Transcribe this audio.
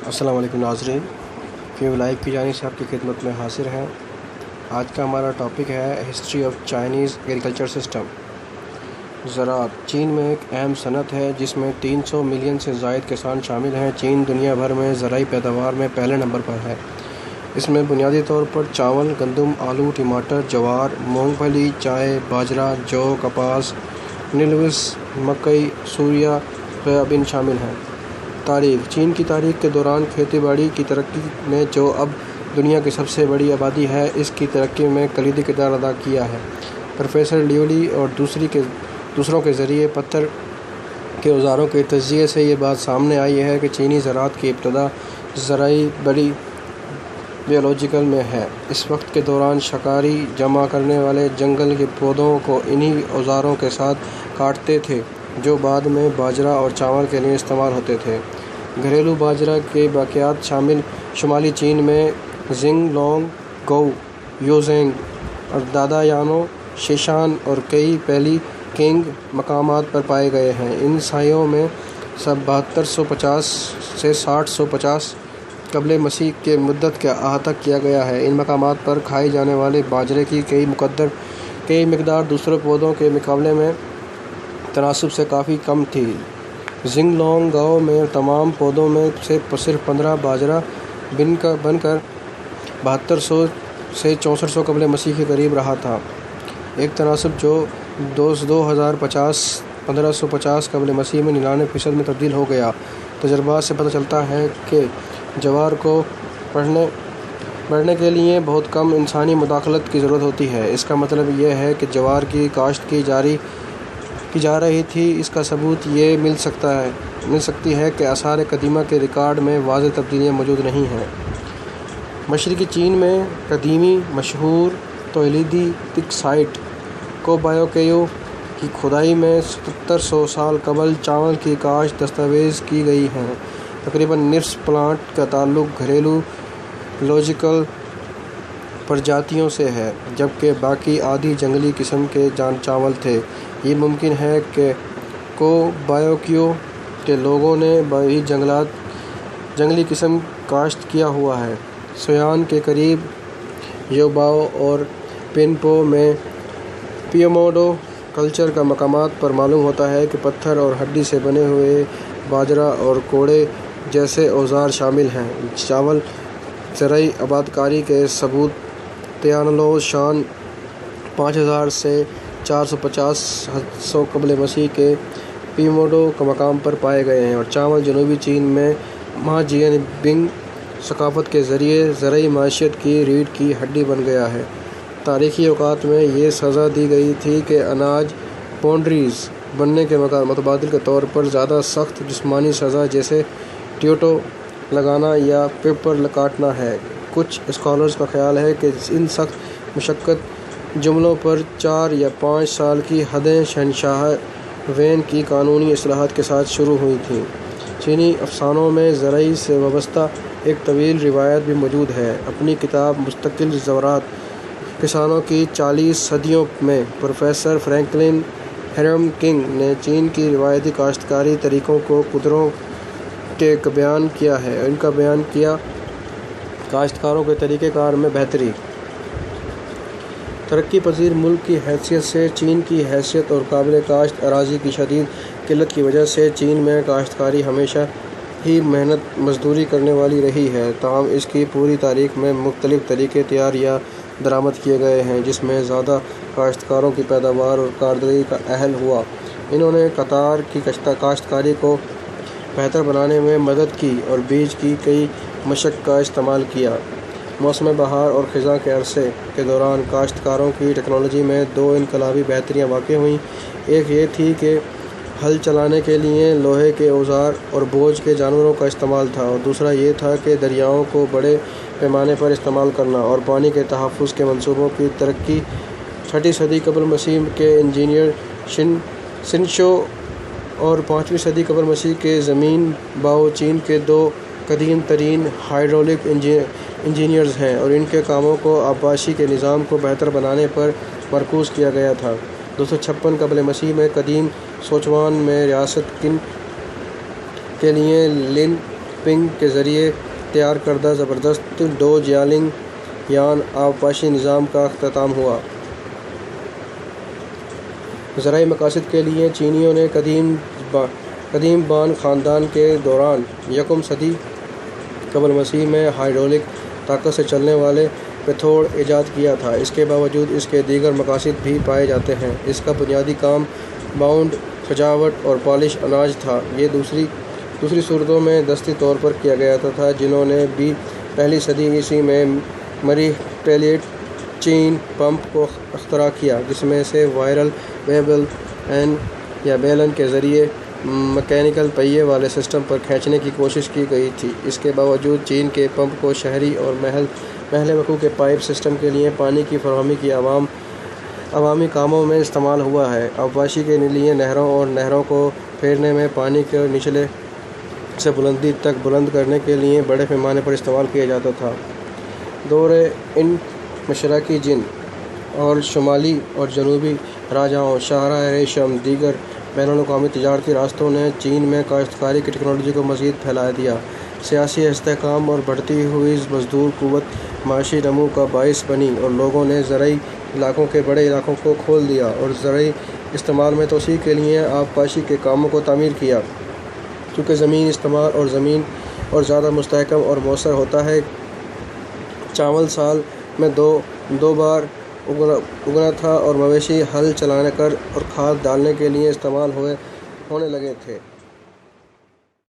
السلام علیکم ناظرین، کیو لائیو کی جانب سے آپ کی خدمت میں حاضر ہیں۔ آج کا ہمارا ٹاپک ہے history of Chinese agriculture system. زراعت چین میں ایک اہم صنعت ہے جس میں 300 ملین سے زائد کسان شامل ہیں۔ چین دنیا بھر میں زرعی پیداوار میں پہلے نمبر پر ہے۔ اس میں بنیادی طور پر چاول، گندم، آلو، ٹماٹر، جوار، مونگ پھلی، چائے، باجرہ، جو، کپاس، نیلوس، مکئی، سویا، سویابین شامل ہیں۔ تاریخ چین کی تاریخ کے دوران کھیتی باڑی کی ترقی نے، جو اب دنیا کی سب سے بڑی آبادی ہے، اس کی ترقی میں کلیدی کردار ادا کیا ہے۔ پروفیسر لیو لی اور دوسروں کے ذریعے پتھر کے اوزاروں کے تجزیے سے یہ بات سامنے آئی ہے کہ چینی زراعت کی ابتدا زرعی بیولوجیکل میں ہے۔ اس وقت کے دوران شکاری جمع کرنے والے جنگل کے پودوں کو انہی اوزاروں کے ساتھ کاٹتے تھے جو بعد میں باجرہ اور چاول کے لیے استعمال ہوتے تھے۔ گھریلو باجرہ کے باقیات شمالی چین میں زنگ لونگ، گو، یوزینگ اور دادایانو، شیشان اور کئی پہلی کینگ مقامات پر پائے گئے ہیں۔ ان سائٹوں میں 7250 سے 6050 قبل مسیح کی مدت کا احاطہ کیا گیا ہے۔ ان مقامات پر کھائے جانے والے باجرے کی کئی مقدار دوسرے پودوں کے مقابلے میں تناسب سے کافی کم تھی۔ زنگ لونگ گاؤ میں تمام پودوں میں سے صرف 15 باجرہ بن کر 7200 سے 6400 قبل مسیح کے قریب رہا تھا، ایک تناسب جو 1550 قبل مسیح میں 99% میں تبدیل ہو گیا۔ تجربات سے پتہ چلتا ہے کہ جوار کو بڑھنے کے لیے بہت کم انسانی مداخلت کی ضرورت ہوتی ہے۔ اس کا مطلب یہ ہے کہ جوار کی کاشت کی جا رہی تھی۔ اس کا ثبوت یہ مل سکتی ہے کہ آثار قدیمہ کے ریکارڈ میں واضح تبدیلیاں موجود نہیں ہیں۔ مشرقی چین میں قدیمی مشہور تولیدیتک سائٹ کوبایوکیو کی کھدائی میں 7700 سال قبل چاول کی کاشت دستاویز کی گئی ہے۔ تقریباً نصف پلانٹ کا تعلق گھریلو لوجیکل پرجاتیوں سے ہے، جبکہ باقی آدھی جنگلی قسم کے چاول تھے۔ یہ ممکن ہے کہ کوبایوکیو کے لوگوں نے بھی جنگلی قسم کاشت کیا ہوا ہے۔ سویان کے قریب یوباؤ اور پینپو میں پیوموڈو کلچر کا مقامات پر معلوم ہوتا ہے کہ پتھر اور ہڈی سے بنے ہوئے باجرہ اور کوڑے جیسے اوزار شامل ہیں۔ چاول زرعی آبادکاری کے ثبوت تیانلو شان 5000 سے 450 قبل مسیح کے پیوموڈو مقام پر پائے گئے ہیں، اور چاول جنوبی چین میں ما جین بنگ ثقافت کے ذریعے زرعی معیشت کی ریڑھ کی ہڈی بن گیا ہے۔ تاریخی اوقات میں یہ سزا دی گئی تھی کہ اناج پونڈریز بننے کے متبادل کے طور پر زیادہ سخت جسمانی سزا جیسے ٹیوٹو لگانا یا پیپر کاٹنا ہے۔ کچھ اسکالرز کا خیال ہے کہ ان سخت مشقت جملوں پر 4 یا 5 سال کی حدیں شہنشاہ وین کی قانونی اصلاحات کے ساتھ شروع ہوئی تھیں۔ چینی افسانوں میں زرعی سے وابستہ ایک طویل روایت بھی موجود ہے۔ اپنی کتاب مستقل زراعت کسانوں کی 40 صدیوں میں پروفیسر فرینکلن ہیرم کنگ نے چین کی روایتی کاشتکاری طریقوں کو قدروں کے بیان کیا ہے، اور ان کا بیان کیا کاشتکاروں کے طریقہ کار میں بہتری۔ ترقی پذیر ملک کی حیثیت سے چین کی حیثیت اور قابل کاشت اراضی کی شدید قلت کی وجہ سے چین میں کاشتکاری ہمیشہ ہی محنت مزدوری کرنے والی رہی ہے۔ تاہم اس کی پوری تاریخ میں مختلف طریقے تیار یا درآمد کیے گئے ہیں جس میں زیادہ کاشتکاروں کی پیداوار اور کارکردگی کا اہل ہوا۔ انہوں نے قطار کی کاشتکاری کو بہتر بنانے میں مدد کی اور بیج کی کئی مشق کا استعمال کیا۔ موسم بہار اور خزاں کے عرصے کے دوران کاشتکاروں کی ٹیکنالوجی میں 2 انقلابی بہتریاں واقع ہوئیں۔ ایک یہ تھی کہ ہل چلانے کے لیے لوہے کے اوزار اور بوجھ کے جانوروں کا استعمال تھا، اور دوسرا یہ تھا کہ دریاؤں کو بڑے پیمانے پر استعمال کرنا اور پانی کے تحفظ کے منصوبوں کی ترقی۔ 6 صدی قبل مسیح کے انجینئر شنشو اور 5ویں صدی قبل مسیح کے زمین باؤ چین کے 2 قدیم ترین ہائیڈرولک انجینئرز ہیں، اور ان کے کاموں کو آبپاشی کے نظام کو بہتر بنانے پر مرکوز کیا گیا تھا۔ 256 قبل مسیح میں قدیم سوچوان میں ریاست قن کے لیے لن پنگ کے ذریعے تیار کردہ زبردست ڈو جیالنگ یان آبپاشی نظام کا اختتام ہوا۔ زرعی مقاصد کے لیے چینیوں نے قدیم بان خاندان کے دوران یکم صدی قبل مسیح میں ہائیڈرولک طاقت سے چلنے والے پتھوڑ ایجاد کیا تھا۔ اس کے باوجود اس کے دیگر مقاصد بھی پائے جاتے ہیں۔ اس کا بنیادی کام باؤنڈ، سجاوٹ اور پالش اناج تھا۔ یہ دوسری صورتوں میں دستی طور پر کیا گیا تھا، جنہوں نے بھی پہلی صدی عیسوی میں مری پیلیٹ چین پمپ کو اختراع کیا، جس میں سے وائرل بیلن کے ذریعے مکینیکل پہیے والے سسٹم پر کھینچنے کی کوشش کی گئی تھی۔ اس کے باوجود چین کے پمپ کو شہری اور محلے وقوع کے پائپ سسٹم کے لیے پانی کی فراہمی کی عوامی کاموں میں استعمال ہوا ہے۔ آبپاشی کے لیے نہروں اور نہروں کو پھیرنے میں پانی کو نچلے سے بلندی تک بلند کرنے کے لیے بڑے پیمانے پر استعمال کیا جاتا تھا۔ دور ان مشرقی جن اور شمالی اور جنوبی راجاؤں، شاہراہ ریشم، دیگر بین الاقوامی تجارتی راستوں نے چین میں کاشتکاری کی ٹیکنالوجی کو مزید پھیلا دیا۔ سیاسی استحکام اور بڑھتی ہوئی مزدور قوت معاشی نمو کا باعث بنی اور لوگوں نے زرعی علاقوں کے بڑے علاقوں کو کھول دیا اور زرعی استعمال میں توسیع کے لیے آبپاشی کے کاموں کو تعمیر کیا۔ چونکہ زمین استعمال اور زیادہ مستحکم اور مؤثر ہوتا ہے، چاول سال میں دو بار اگنا تھا اور مویشی ہل چلانے اور کھاد ڈالنے کے لیے استعمال ہونے لگے تھے۔